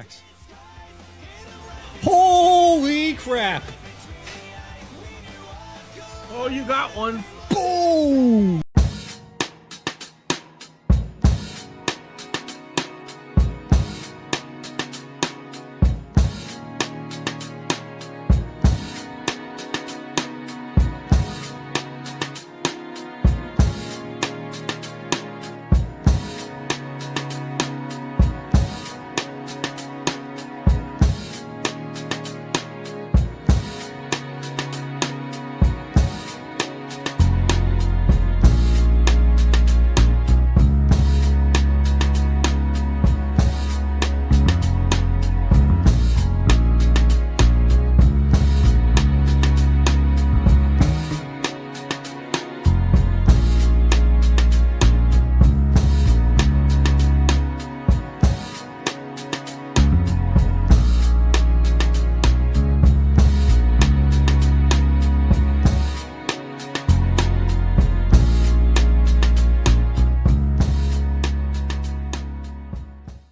tax. Holy crap! Oh, you got one. Boom!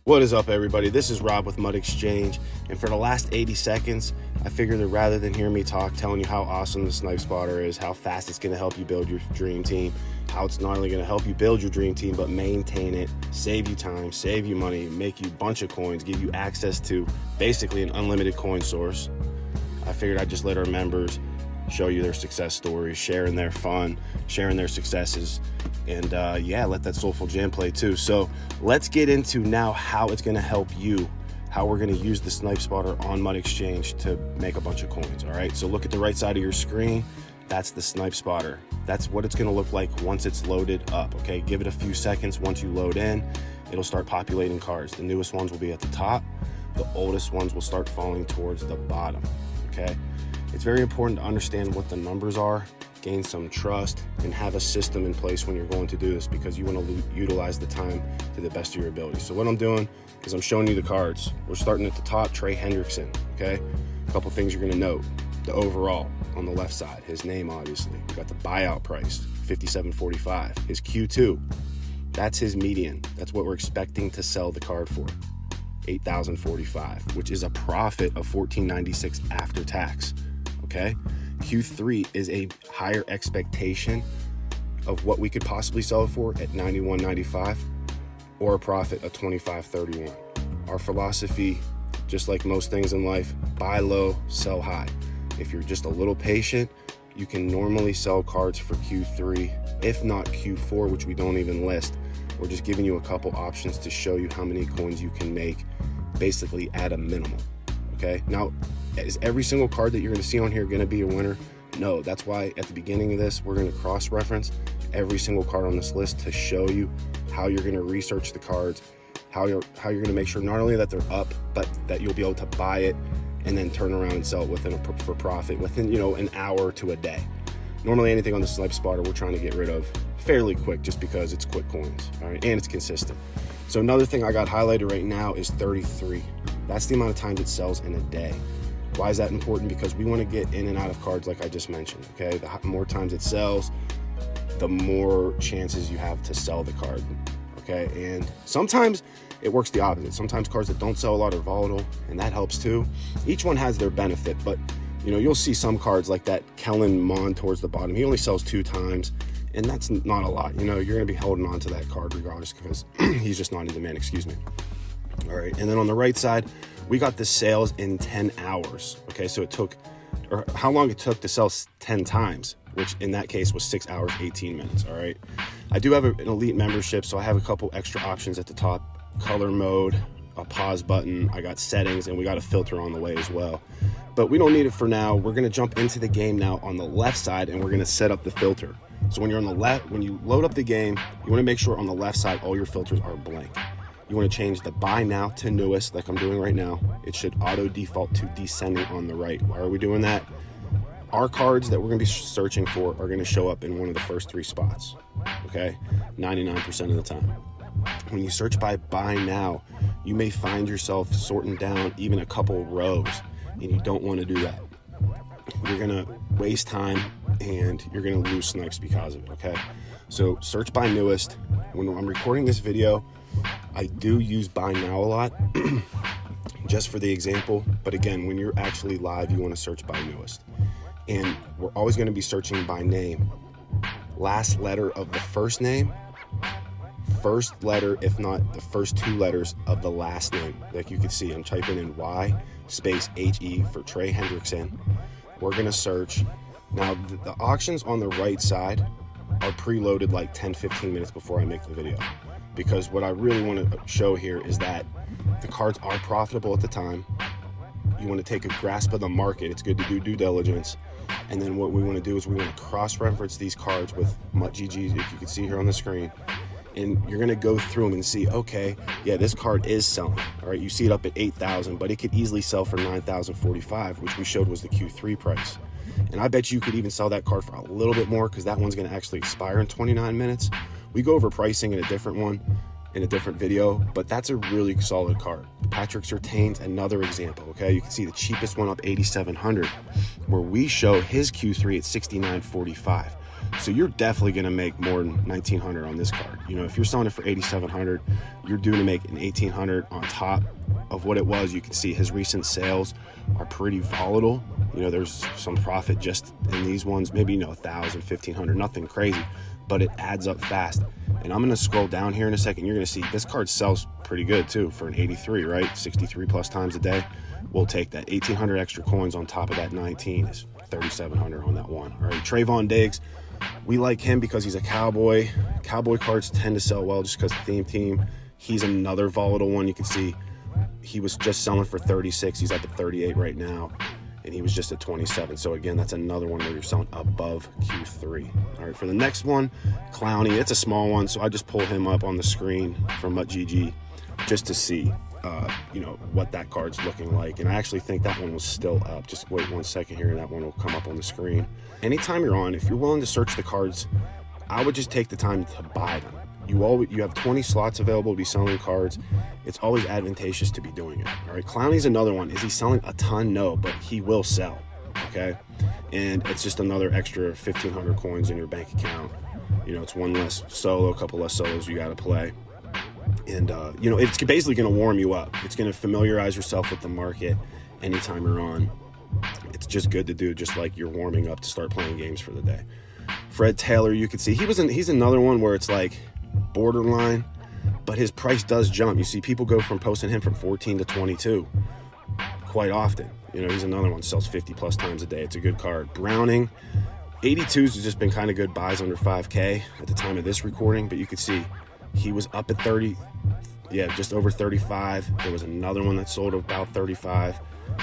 What is up, everybody? This is Rob with Mut.Exchange, and for the last 80 seconds, I figured that rather than hear me talk, telling you how awesome the Snipe Spotter is, how fast it's going to help you build your dream team, how it's not only going to help you build your dream team, but maintain it, save you time, save you money, make you a bunch of coins, give you access to basically an unlimited coin source. I figured I'd just let our members show you their success stories, sharing their fun, sharing their successes, and yeah, let that soulful jam play too. So let's get into now how it's going to help you, how we're going to use the Snipe Spotter on Mut.Exchange to make a bunch of coins. All right, so look at the right side of your screen. That's the Snipe Spotter. That's what it's going to look like once it's loaded up. Okay, give it a few seconds. Once you load in, it'll start populating cards. The newest ones will be at the top. The oldest ones will start falling towards the bottom. Okay, it's very important to understand what the numbers are, gain some trust, and have a system in place when you're going to do this, because you want to utilize the time to the best of your ability. So what I'm doing is I'm showing you the cards. We're starting at the top, Trey Hendrickson. Okay, a couple things you're going to note: the overall on the left side, his name obviously. We got the buyout price, $57.45. His Q2, that's his median. That's what we're expecting to sell the card for, $8,045, which is a profit of $14.96 after tax. Okay, Q3 is a higher expectation of what we could possibly sell it for at $91.95, or a profit of $25.31. Our philosophy, just like most things in life, buy low, sell high. If you're just a little patient, you can normally sell cards for Q3, if not Q4, which we don't even list. We're just giving you a couple options to show you how many coins you can make, basically at a minimum. Okay, now, is every single card that you're going to see on here going to be a winner? No, that's why at the beginning of this, we're going to cross-reference every single card on this list to show you how you're going to research the cards, how you're going to make sure not only that they're up, but that you'll be able to buy it and then turn around and sell it for profit within, an hour to a day. Normally anything on the Snipe Spotter we're trying to get rid of fairly quick, just because it's quick coins, all right, and it's consistent. So another thing I got highlighted right now is 33. That's the amount of times it sells in a day. Why is that important? Because we want to get in and out of cards like I just mentioned. Okay, the more times it sells, the more chances you have to sell the card. Okay, and sometimes it works the opposite. Sometimes cards that don't sell a lot are volatile, and that helps too. Each one has their benefit, but you'll see some cards like that Kellen Mond towards the bottom. He only sells 2 times, and that's not a lot. You're going to be holding on to that card regardless, because he's just not in demand. Excuse me. All right, and then on the right side, we got the sales in 10 hours. Okay, so how long it took to sell 10 times, which in that case was 6 hours, 18 minutes. All right, I do have an elite membership, so I have a couple extra options at the top: color mode, a pause button, I got settings, and we got a filter on the way as well. But we don't need it for now. We're going to jump into the game now on the left side, and we're going to set up the filter. So when you're on the left, when you load up the game, you want to make sure on the left side all your filters are blank. You want to change the buy now to newest, like I'm doing right now. It should auto default to descending on the right. Why are we doing that? Our cards that we're going to be searching for are going to show up in one of the first 3 spots. Okay, 99% of the time. When you search by buy now, you may find yourself sorting down even a couple rows, and you don't want to do that. You're going to waste time, and you're going to lose snipes because of it. Okay, so search by newest. When I'm recording this video, I do use buy now a lot. just for the example. But again, when you're actually live, you want to search by newest. And we're always going to be searching by name. Last letter of the first name, first letter, if not the first 2 letters of the last name. Like you can see, I'm typing in Y space HE for Trey Hendrickson. We're going to search. Now, the auctions on the right side are preloaded like 10-15 minutes before I make the video, because what I really want to show here is that the cards are profitable at the time. You want to take a grasp of the market. It's good to do due diligence. And then what we want to do is we want to cross-reference these cards with Mut.Exchange, if you can see here on the screen. And you're going to go through them and see, okay, yeah, this card is selling. All right, you see it up at 8,000, but it could easily sell for 9,045, which we showed was the Q3 price. And I bet you could even sell that card for a little bit more, because that one's going to actually expire in 29 minutes. We go over pricing in a different one, in a different video, but that's a really solid card. Patrick Surtain's another example, okay? You can see the cheapest one up 8,700, where we show his Q3 at 6,945. So you're definitely going to make more than 1,900 on this card. You know, if you're selling it for 8,700, you're due to make an 1,800 on top of what it was. You can see his recent sales are pretty volatile. You know, there's some profit just in these ones, maybe, you know, 1,000, 1,500, nothing crazy, but it adds up fast. And I'm going to scroll down here in a second. You're going to see this card sells pretty good too for an 83, right? 63 plus times a day. We'll take that. 1,800 extra coins on top of that 19 is 3,700 on that one. All right, Trayvon Diggs. We like him because he's a Cowboy. Cowboy cards tend to sell well just because the theme team. He's another volatile one. You can see he was just selling for 36. He's up at 38 right now, and he was just at 27. So again, that's another one where you're selling above Q3. All right, for the next one, Clowney. It's a small one, so I just pulled him up on the screen from Mut.GG just to see, you know, what that card's looking like. And I actually think that one was still up. Just wait 1 second here, and that one will come up on the screen. Anytime you're on, if you're willing to search the cards, I would just take the time to buy them. You have 20 slots available to be selling cards. It's always advantageous to be doing it. All right, Clowney's another one. Is he selling a ton? No, but he will sell. Okay, and it's just another extra 1,500 coins in your bank account. You know, it's one less solo, a couple less solos you got to play. And, you know, it's basically going to warm you up. It's going to familiarize yourself with the market anytime you're on. It's just good to do, just like you're warming up to start playing games for the day. Fred Taylor, you can see he's another one where it's like borderline, but his price does jump. You see people go from posting him from 14 to 22 quite often. You know, he's another one, sells 50 plus times a day. It's a good card. Browning, 82s has just been kind of good buys under 5K at the time of this recording, but you could see he was up at 30, yeah, just over 35. There was another one that sold about 35,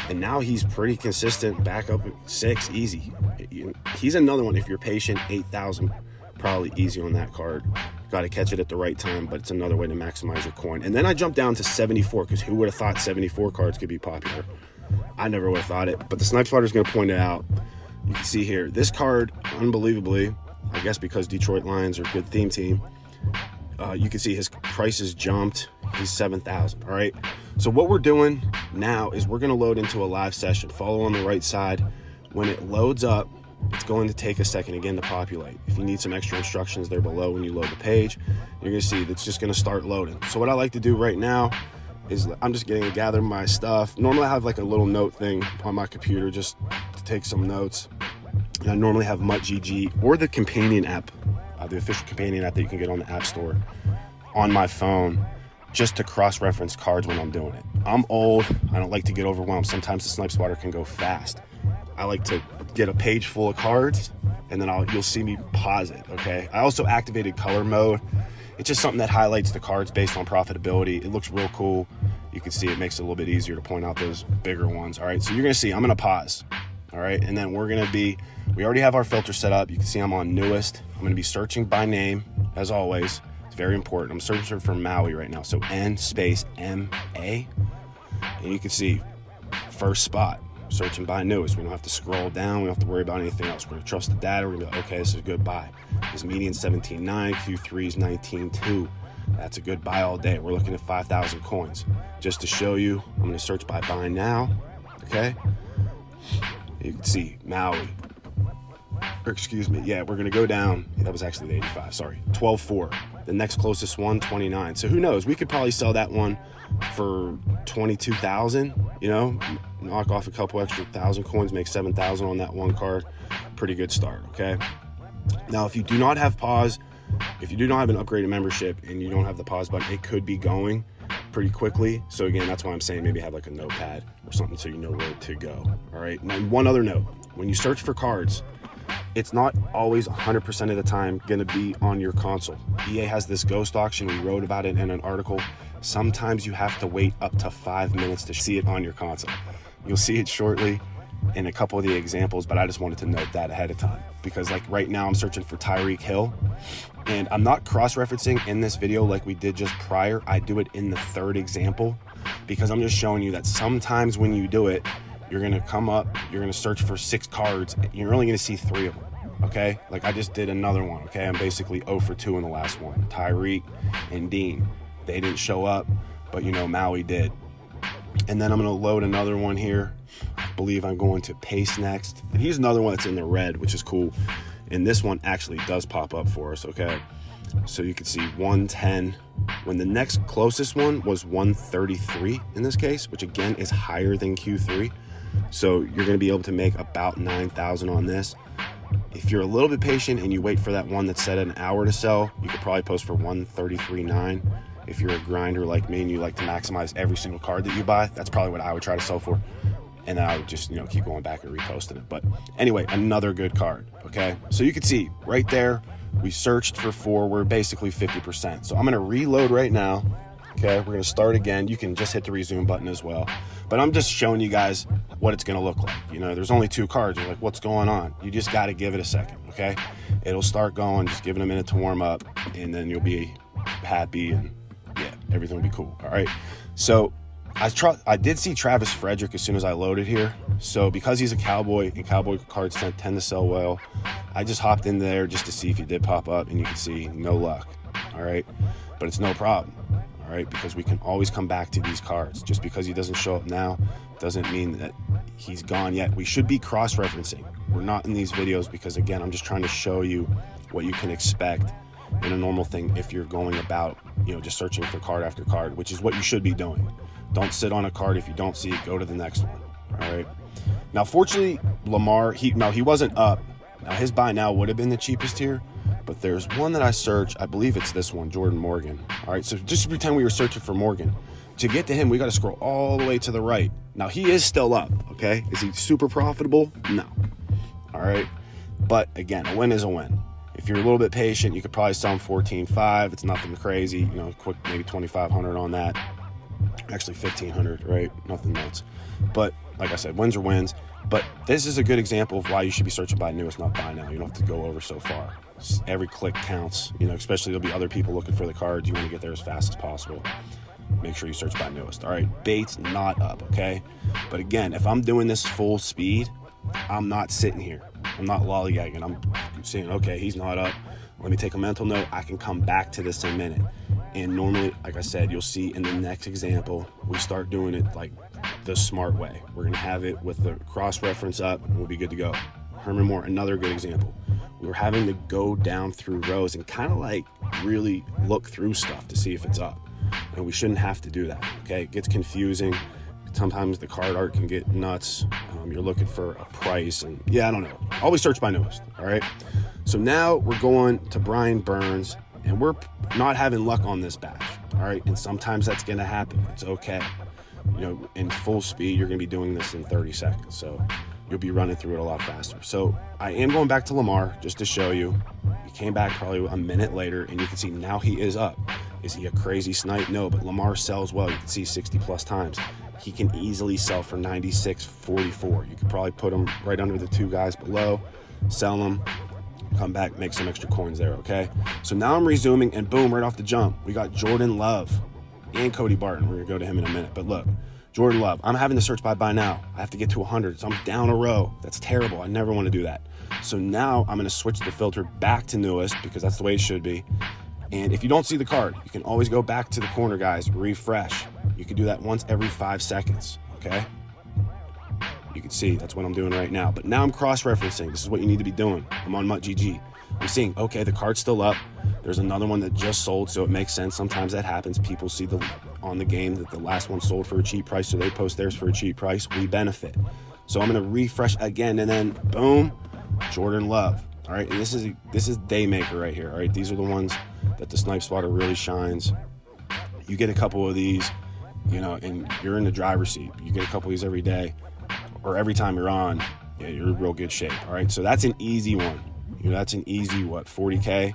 and now he's pretty consistent, back up at 6, easy. He's another one, if you're patient, 8,000, probably easy on that card. Got to catch it at the right time, but it's another way to maximize your coin. And then I jumped down to 74, because who would have thought 74 cards could be popular? I never would have thought it, but the Snipe Spotter is going to point it out. You can see here, this card, unbelievably, I guess because Detroit Lions are a good theme team, you can see his prices jumped. He's 7,000. All right, so what we're doing now is we're going to load into a live session. Follow on the right side. When it loads up, it's going to take a second again to populate. If you need some extra instructions, they're below when you load the page. You're going to see that's just going to start loading. So what I like to do right now is I'm just getting to gather my stuff. Normally I have like a little note thing on my computer just to take some notes. And I normally have Mut.GG or the companion app, the official companion app that you can get on the App Store, on my phone, just to cross-reference cards when I'm doing it. I'm old. I don't like to get overwhelmed. Sometimes the Snipe Spotter can go fast. I like to get a page full of cards, and then you'll see me pause it, okay? I also activated color mode. It's just something that highlights the cards based on profitability. It looks real cool. You can see it makes it a little bit easier to point out those bigger ones. All right, so you're gonna see, I'm gonna pause. All right, and then we already have our filter set up. You can see I'm on newest. I'm gonna be searching by name, as always. It's very important. I'm searching for Maui right now. So N space M-A. And you can see first spot, searching by newest. We don't have to scroll down. We don't have to worry about anything else. We're gonna trust the data. We're gonna be like, okay, this is a good buy. His median 17.9, Q3 is 19.2. That's a good buy all day. We're looking at 5,000 coins. Just to show you, I'm gonna search by buy now, okay? You can see Maui. Or excuse me, yeah, we're gonna go down. That was actually the 85, sorry. 12.4. The next closest one, 29. So who knows? We could probably sell that one for 22,000. You know, knock off a couple extra 1,000 coins, make 7,000 on that one card. Pretty good start. Okay. Now, if you do not have pause, if you do not have an upgraded membership and you don't have the pause button, it could be going pretty quickly. So again, that's why I'm saying maybe have like a notepad or something so you know where to go. All right. Now, one other note: when you search for cards, it's not always 100% of the time going to be on your console. EA has this ghost auction. We wrote about it in an article. Sometimes you have to wait up to 5 minutes to see it on your console. You'll see it shortly in a couple of the examples, but I just wanted to note that ahead of time, because like right now I'm searching for Tyreek Hill, and I'm not cross-referencing in this video like we did just prior. I do it in the third example because I'm just showing you that sometimes when you do it, you're gonna come up, you're gonna search for 6 cards, you're only gonna see 3 of them. Okay, like I just did another one. Okay, I'm basically 0 for 2 in the last one. Tyreek and Dean, they didn't show up, but you know, Maui did. And then I'm gonna load another one here. I believe I'm going to Pace next, and here's another one that's in the red, which is cool. And this one actually does pop up for us. Okay, so you can see 110 when the next closest one was 133 in this case, which again is higher than Q3. So you're going to be able to make about 9,000 on this. If you're a little bit patient and you wait for that one that's set at an hour to sell, you could probably post for 133.9. If you're a grinder like me and you like to maximize every single card that you buy, that's probably what I would try to sell for. And then I would just, you know, keep going back and reposting it. But anyway, another good card. Okay, so you can see right there, we searched for 4. We're basically 50%. So I'm going to reload right now. Okay, we're going to start again. You can just hit the resume button as well. But I'm just showing you guys what it's going to look like. You know, there's only 2 cards. You're like, what's going on? You just got to give it a second, okay? It'll start going. Just give it a minute to warm up, and then you'll be happy, and yeah, everything will be cool. All right. So I did see Travis Frederick as soon as I loaded here. So because he's a Cowboy and Cowboy cards tend to sell well, I just hopped in there just to see if he did pop up, and you can see no luck. All right. But it's no problem. All right, because we can always come back to these cards. Just because he doesn't show up now doesn't mean that he's gone yet. We should be cross-referencing. We're not in these videos because, again, I'm just trying to show you what you can expect in a normal thing if you're going about, you know, just searching for card after card, which is what you should be doing. Don't sit on a card. If you don't see it, go to the next one. All right. Now, fortunately, Lamar, he wasn't up. Now, his buy now would have been the cheapest here. But there's one that I searched. I believe it's this one, Jordan Morgan. All right, so just pretend we were searching for Morgan. To get to him, we got to scroll all the way to the right. Now, he is still up, okay? Is he super profitable? No. All right, but again, a win is a win. If you're a little bit patient, you could probably sell him 14.5. It's nothing crazy, you know, quick, maybe 2,500 on that. Actually, 1,500, right? Nothing nuts. But like I said, wins are wins. But this is a good example of why you should be searching by newest, not buy now. You don't have to go over so far. Every click counts, you know, especially there'll be other people looking for the cards. You want to get there as fast as possible. Make sure you search by newest. All right, bait's not up, okay? But again, if I'm doing this full speed, I'm not sitting here. I'm not lollygagging. I'm saying, okay, he's not up. Let me take a mental note. I can come back to this in a minute. And normally, like I said, you'll see in the next example, we start doing it like the smart way. We're going to have it with the cross-reference up, and we'll be good to go. Herman Moore, another good example. We were having to go down through rows and kind of like really look through stuff to see if it's up. And we shouldn't have to do that, okay? It gets confusing. Sometimes the card art can get nuts. You're looking for a price, and yeah, I don't know. Always search by newest, all right? So now we're going to Brian Burns, and we're not having luck on this batch, all right? And sometimes that's going to happen. It's okay. You know, in full speed, you're going to be doing this in 30 seconds, so you'll be running through it a lot faster. So I am going back to Lamar just to show you. He came back probably a minute later, and you can see now he is up. Is he a crazy snipe? No, but Lamar sells well. You can see 60 plus times. He can easily sell for 96.44. You could probably put him right under the 2 guys below, sell him, come back, make some extra coins there, okay? So now I'm resuming, and boom, right off the jump, we got Jordan Love and Cody Barton. We're going to go to him in a minute. But look, Jordan Love, I'm having to search by buy now. I have to get to 100, so I'm down a row. That's terrible. I never want to do that. So now I'm going to switch the filter back to newest because that's the way it should be. And if you don't see the card, you can always go back to the corner, guys, refresh. You can do that once every 5 seconds, okay? You can see that's what I'm doing right now. But now I'm cross-referencing. This is what you need to be doing. I'm on Mut.GG. I'm seeing, okay, the card's still up. There's another one that just sold, so it makes sense. Sometimes that happens. People see on the game that the last one sold for a cheap price, so they post theirs for a cheap price. We benefit. So I'm going to refresh again, and then boom, Jordan Love. All right, and this is Daymaker right here. All right, these are the ones that the Snipe Spotter really shines. You get a couple of these, you know, and you're in the driver's seat. You get a couple of these every day, or every time you're on, yeah, you're in real good shape. All right, so that's an easy one. You know, that's an easy, what, 40K,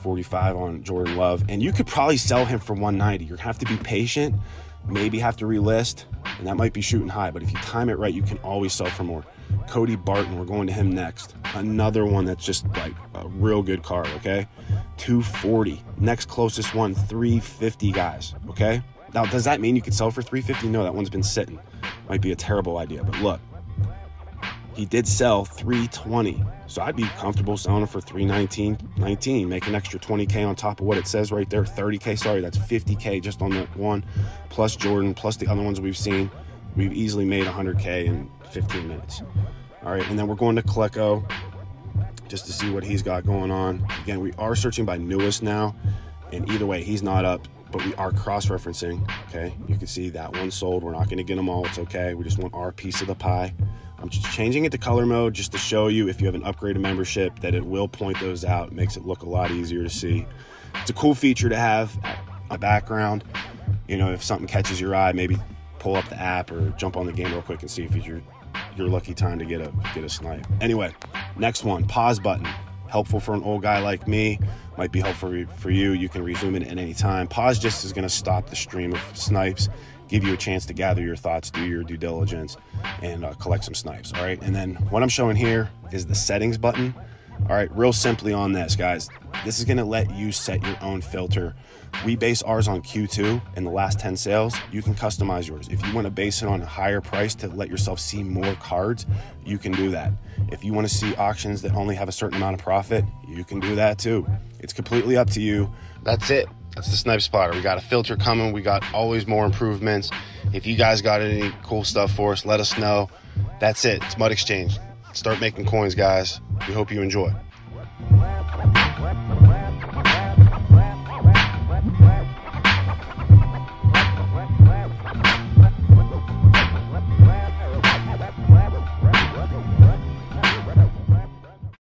45 on Jordan Love. And you could probably sell him for 190. You're gonna have to be patient, maybe have to relist, and that might be shooting high, but if you time it right, you can always sell for more. Cody Barton, we're going to him next. Another one that's just like a real good card, okay? 240. Next closest one, 350, guys, okay? Now, does that mean you could sell for 350? No, that one's been sitting. Might be a terrible idea, but look, he did sell 320. So I'd be comfortable selling it for 319, make an extra 20K on top of what it says right there. 30K, sorry, that's 50K just on that one, plus Jordan, plus the other ones we've seen. We've easily made 100K in 15 minutes. All right, and then we're going to Klecko just to see what he's got going on. Again, we are searching by newest now, and either way, he's not up, but we are cross-referencing, okay? You can see that one sold. We're not gonna get them all, it's okay. We just want our piece of the pie. I'm just changing it to color mode just to show you if you have an upgraded membership that it will point those out. It makes it look a lot easier to see. It's a cool feature to have a background. You know, if something catches your eye, maybe pull up the app or jump on the game real quick and see if it's your lucky time to get a snipe. Anyway, next one, pause button. Helpful for an old guy like me, might be helpful for you. You can resume it at any time. Pause just is gonna stop the stream of snipes, give you a chance to gather your thoughts, do your due diligence, and collect some snipes, all right? And then what I'm showing here is the settings button. All right, real simply on this, guys, this is gonna let you set your own filter. We base ours on Q2 and the last 10 sales. You can customize yours. If you wanna base it on a higher price to let yourself see more cards, you can do that. If you wanna see auctions that only have a certain amount of profit, you can do that too. It's completely up to you. That's it. That's the Snipe Spotter. We got a filter coming. We got always more improvements. If you guys got any cool stuff for us, let us know. That's it. It's Mut.Exchange. Start making coins, guys. We hope you enjoy.